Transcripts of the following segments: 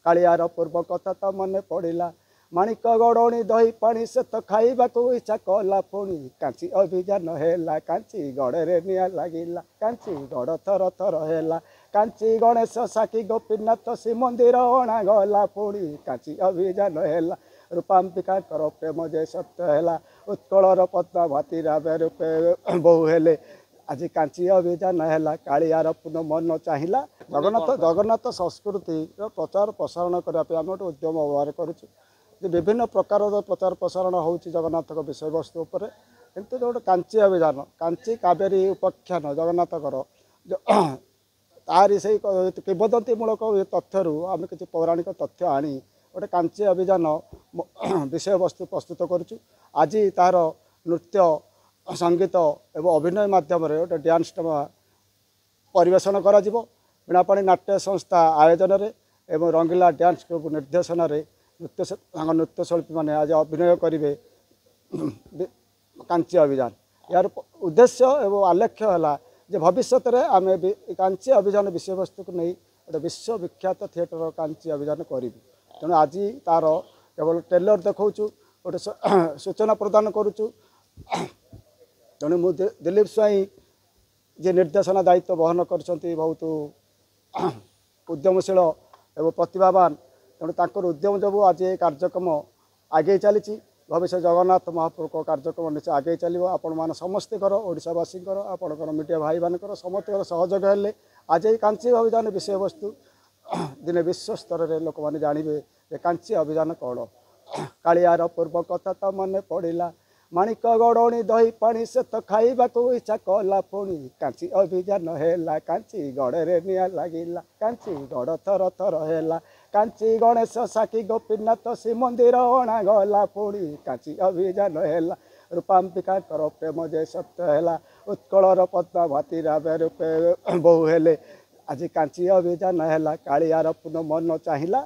कालियार पूर्व कथा तो मन पड़ा माणिक गड़णी दही पानी से तो खाइबा को इच्छा कला पुणी कांची अभियान है कांची गड़े निआ लगिला कांची गड़ थर थर है कांची गणेश साखी गोपीनाथ श्रीमंदिर अणा गला पुणी कांची अभियान है रूपांबिका कर प्रेम जे सत्य है उत्कलर पद्मा भाती रावे रूपे बहु हेले आज कांची अभियान है कालियार पुनः मन चाहिला जगन्नाथ संस्कृति प्रचार प्रसारण करने आम गोटे उद्यम व्यवहार करुँ विभिन्न प्रकार प्रचार प्रसारण हो जगन्नाथ विषय वस्तु उपर किंतु जो कांची अभियान कांची कावेरी उपाख्यान जगन्नाथकर तारी से किंवदंतीमूलक तथ्य आम किसी पौराणिक तथ्य आनी गोटे कांची अभियान विषय वस्तु प्रस्तुत करुँ आज तार नृत्य संगीत एवं अभिनय माध्यम गोटे डांस परिवेशन कर वीणापाणी नाट्य संस्था आयोजन एवं रंगीला डांस ग्रुप निर्देशन नृत्यशिल्पी मैंने आज अभिनय करेंगे कांची अभियान यार उद्देश्य एवं आलेख्य है जे भविष्य में आम कांची अभियान विषय वस्तु को नहीं गोटे विश्वविख्यात थिएटर कांची अभियान करूँ तेणु आज तार केवल ट्रेलर देखा गोटे सूचना प्रदान करुचु तेणु मु दिलीप स्वाई जे निर्देशना दायित्व बहन कर बहुत उद्यमशील एवं प्रतिभावान तेणु तांकर उद्यम जो आज ये कार्यक्रम आगे चली भविष्य जगन्नाथ महाप्रभु कार्यक्रम निश्चय आगे चलो आपण मान समस्त ओडावासी आपण मीडिया भाई मान समस्त सहयोग हेले आज ये कांची अभियान विषय वस्तु दिने विश्व स्तर में लोक मैंने जानवे कांची अभियान कौन कालियार पूर्व कथा तो मन पड़ा माणिक गड़णी दही पानी से तो खाइबा को इच्छा कला पुणी कांची अभियान है कांची गड़े निआ लगिला कांची गड़ थर थर है कांची गणेश साखी गोपीनाथ श्रीमंदिर अणा गला पुणी कांची अभियान है रूपांबिका कर प्रेम जे सत्य है उत्कलर पद्मा भाती रावे रूपे बहु हेले आज कांची अभियान है कालियार पुनः मन चाहिला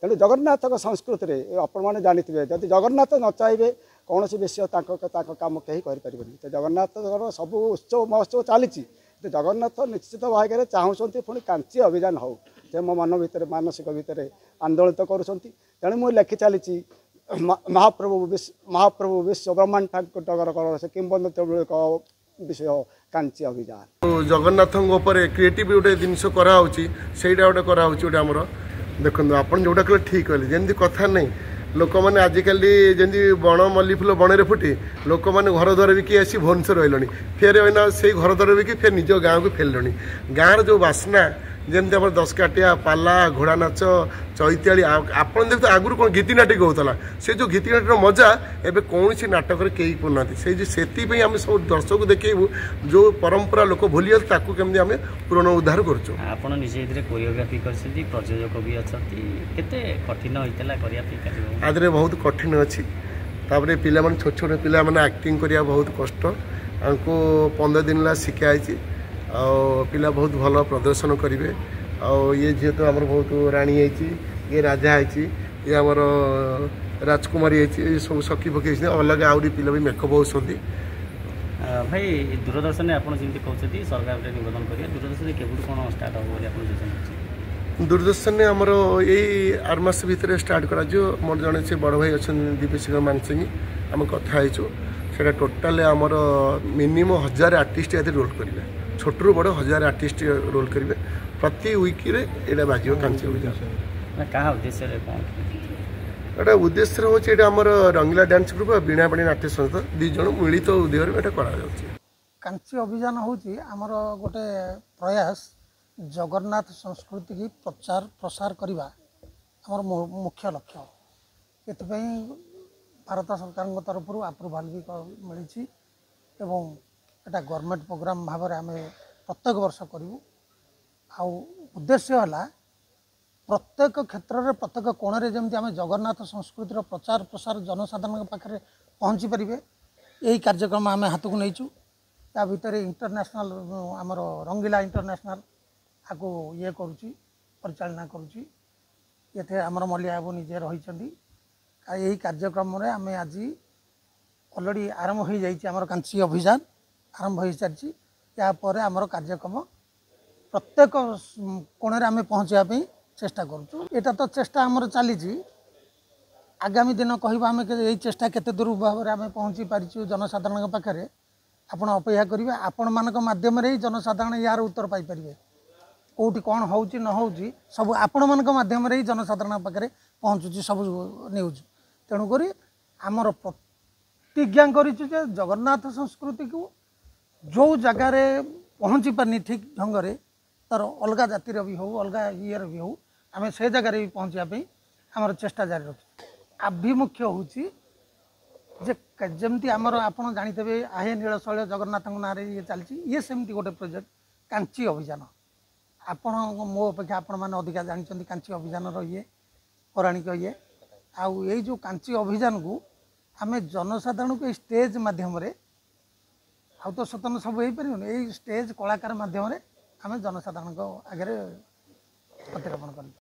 तेणु जगन्नाथ संस्कृति आपण मैंने जानी जदि जगन्नाथ न चाहिए कौन विषय काम कहीं करें जगन्नाथ सब उत्सव महोत्सव चली जगन्नाथ निश्चित भाग में चाहते पुणी कांची अभियान हो मो मन भितर मानसिक भितर आंदोलित करुँच मुझे लिखि चली महाप्रभु विश्व ब्रह्मांड ठाकुर से किंवदंतीमूलक विषय कांची अभियान जगन्नाथ क्रिएटिव गोटे जिनस कराऊँगी गोटे कराऊँगी आमर देखो आप जोटा कहे ठीक कहले जमी कथा नहीं लोक मैंने आजिकल जमी बण मल्ली फुल बण फुटे लोक मैंने घर द्वार बिकी आसी भुवनेश्वर रही फेर से घर द्वार बिकी फेर निज गाँव को फेरल गाँव जो बास्ना जमी आम दशकाटिया पाला घोड़ा नाच चैताली आपन देखते आगुरी कौन गीति नाटक होता से जो गीति नाटक मजा एवं कौन सी नाटक कहीं पुना से आम सब दर्शक देखू जो परंपरा लोक भूली जाते केमती आम पूर्ण उद्धार करोग्राफी प्रयोजक भी अच्छा कठिन होता आदि बहुत कठिन अच्छी तापर पिला छोट छोट पिला एक्टिंग करा बहुत कष्ट आमको 15 दिन शिखाई पिला बहुत भल प्रदर्शन करेंगे ये झील तो आम बहुत राणी ये राजा ये आमर राजकुमारी ये सब सखी फकी अलग आउरी पिला भी मेकअप होती भाई दूरदर्शन आप कहते सरकार निवेदन करेंगे दूरदर्शन केवल कौन स्टार्ट हो दूरदर्शन आमर यही 8 मास भितर स्टार्ट कर मोर जड़े से बड़ भाई अच्छा दीपेशर मानसिंह आम कथा से टोटाल आमर मिनिमम 1000 आर्टिस्ट ये रोल करेंगे छोटू बड़ 1000 आर्टिस्ट रोल करेंगे प्रति वीक्रे ये बाजी कांची क्या उद्देश्य एटा उद्देश्य हूँ आमर रंगीला डांस ग्रुप वीणापाणी नाट्य संस्था दुईज मिलित उद्योग कांची अभियान हूँ आमर गोटे प्रयास जगन्नाथ संस्कृति की प्रचार प्रसार करवा आमर मुख्य लक्ष्य ये भारत सरकार तरफ अप्रुवाल भी मिली एवं एटा गवर्नमेंट प्रोग्राम भाव में आम प्रत्येक वर्ष करूँ उद्देश्य है प्रत्येक क्षेत्र में प्रत्येक कोण में जमी आम जगन्नाथ संस्कृतिर प्रचार प्रसार जनसाधारण पाखे पहुँची पारे यही कार्यक्रम आम हाथ को नहींचु या भितर इंटरनेशनल आमर रंगीला इंटरनेशनल आपको ये करुच्ची परिचालना करुच्ची ये आमर मल्लिया बाबू निजे रही यही कार्यक्रम में आम आज अलरेडी आरंभ हो जाम कांची अभियान आरंभ हो सारी यापर आमर कार्यक्रम प्रत्येक कोण में आम पहुँचापी ଚେଷ୍ଟା କରୁଛୁ। ଏଇଟା ତ ଚେଷ୍ଟା ଆମର ଚାଲିଛି। ଆଗାମୀ ଦିନ କହିବା ଆମେ ଏଇ ଚେଷ୍ଟା କେତେ ଦୂର ଭାବରେ ଆମେ ପହଞ୍ଚି ପାରିଛୁ ଜନସାଧାରଣଙ୍କ ପାଖରେ ଆପଣ ଅପେକ୍ଷା କରିବେ। ଆପଣମାନଙ୍କ ମାଧ୍ୟମରେ ହିଁ ଜନସାଧାରଣ ୟାର ଉତ୍ତର ପାଇପାରିବେ। କେଉଁଠି କ'ଣ ହେଉଛି ନ ହେଉଛି ସବୁ ଆପଣମାନଙ୍କ ମାଧ୍ୟମରେ ହିଁ ଜନସାଧାରଣଙ୍କ ପାଖରେ ପହଞ୍ଚୁଛି ସବୁ ନ୍ୟୁଜ୍। ତେଣୁକରି ଆମର ପ୍ରତିଜ୍ଞା କରିଛୁ ଯେ ଜଗନ୍ନାଥ ସଂସ୍କୃତିକୁ ଯେଉଁ ଜାଗାରେ ପହଞ୍ଚି ପାରିନି ଠିକ୍ ଢଙ୍ଗରେ ତାର ଅଲଗା ଜାତିର ବି ହେଉ ଅଲଗା ଇଏର ବି ହେଉ ଆମେ ସେ ଜାଗାରେ ବି ପହଞ୍ଚିବା ପାଇଁ ଆମର ଚେଷ୍ଟା ଜାରି ରଖିଛୁ। ଆଭିମୁଖ୍ୟ ହେଉଛି ଯେ ଯେମିତି ଆମର ଆପଣ ଜାଣିଥିବେ ଆହେ ନୀଳଶୈଳ ଜଗନ୍ନାଥଙ୍କ ନାଁରେ ଇଏ ଚାଲିଛି, ଇଏ ସେମିତି ଗୋଟେ ପ୍ରୋଜେକ୍ଟ କାଞ୍ଚି ଅଭିଯାନ। ଆପଣ ମୋ ଅପେକ୍ଷା ଆପଣମାନେ ଅଧିକା ଜାଣିଛନ୍ତି କାଞ୍ଚି ଅଭିଯାନର ଇଏ ପୌରାଣିକ ଇଏ। ଆଉ ଏଇ ଯେଉଁ କାଞ୍ଚି ଅଭିଯାନକୁ ଆମେ ଜନସାଧାରଣଙ୍କୁ ଏଇ ଷ୍ଟେଜ୍ ମାଧ୍ୟମରେ ଆଉ ତ ସ୍ୱତନ୍ତ୍ର ସବୁ ହେଇପାରିବନି, ଏଇ ଷ୍ଟେଜ୍ କଳାକାର ମାଧ୍ୟମରେ ଆମେ ଜନସାଧାରଣଙ୍କ ଆଗରେ ପ୍ରତିରୋପଣ କରିବୁ।